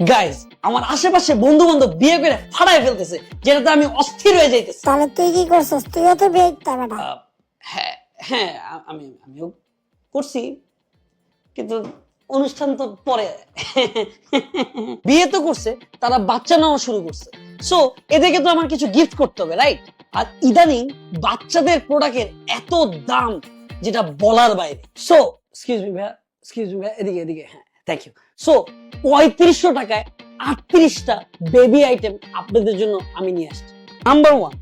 Guys, আমার আশেপাশে বন্ধু বান্ধব বিয়ে করে ফাড়ায় ফেলতেছে, যেটাতে আমি অস্থির হয়ে যাইতেছি। তাহলে তুই কি করছিস? তুইও তো বিয়ে করতে বেটা। হ্যাঁ হ্যাঁ, আমিও করছি, কিন্তু অনুষ্ঠান তো পরে। বিয়ে তো করছে, তারা বাচ্চা নেওয়া শুরু করছে, সো এদেরকে তো আমার কিছু গিফট করতে হবে, রাইট? আর ইদানিং বাচ্চাদের প্রোডাক্টের এত দাম যেটা বলার বাইরে। সো এক্সকিউজ মি ভাইয়া, এদিকে এদিকে, হ্যাঁ থ্যাংক ইউ। সো 3500 টাকায় 38টা বেবি আইটেম আপনাদের জন্য আমি নিয়ে আসছি। Number 1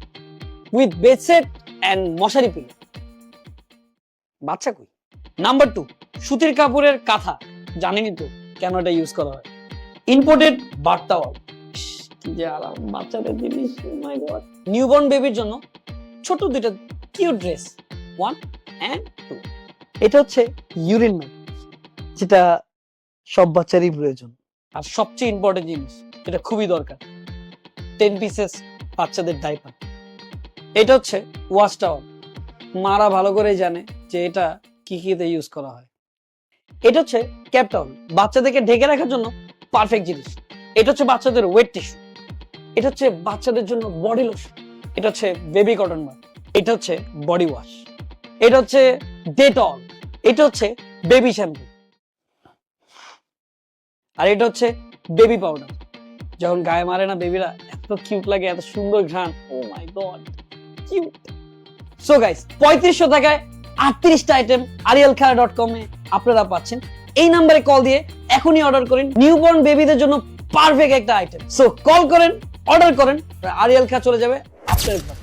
with bed set and মশারি পিলো। বাচ্চা কই? নাম্বার 2 সুতির কাপড়ের কাঁথা, জানেনই তো কেন এটা ইউজ করা হয়। ইম্পোর্টেড বার্তাওয়াল, কি যে আরাম বাচ্চাদের জিনিস, মাই গড। নিউবর্ন বেবির জন্য ছোট দুইটা কিউট ড্রেস, 1 and 2। এটা হচ্ছে ইউরিন ম্যাট, যেটা সব বাচ্চারই প্রয়োজন। আর সবচেয়ে ইম্পর্টেন্ট জিনিস, এটা খুবই দরকার, 10 পিসেস বাচ্চাদের ডাইপার। এটা হচ্ছে ওয়াশ টাওয়াল, মারা ভালো করে জানে যে এটা কি কিতে ইউজ করা হয়। এটা হচ্ছে ক্যাপ টাওয়াল, বাচ্চাদেরকে ঢেকে রাখার জন্য পারফেক্ট জিনিস। এটা হচ্ছে বাচ্চাদের ওয়েট টিস্যু। এটা হচ্ছে বাচ্চাদের জন্য বডি লোশন। এটা হচ্ছে বেবি কটন বার। এটা হচ্ছে বডি ওয়াশ। এটা হচ্ছে ডেটল। এটা হচ্ছে বেবি শ্যাম্পু। আর এটা হচ্ছে বেবি পাউডার, যখন গায়ে মারে না বেবিরা, এত কিউট লাগে, এত সুন্দর ঘ্রাণ, ও মাই গড কিউট। সো গাইস, 3500 টাকায় 38টা আইটেম arielkhara.com এ আপনারা পাচ্ছেন। এই নম্বরে কল দিয়ে এখনই অর্ডার করেন, নিউবর্ন বেবিদের জন্য পারফেক্ট একটা আইটেম। সো কল করেন, অর্ডার করেন, আরিয়াল খা চলে যাবে আপনার ঘরে।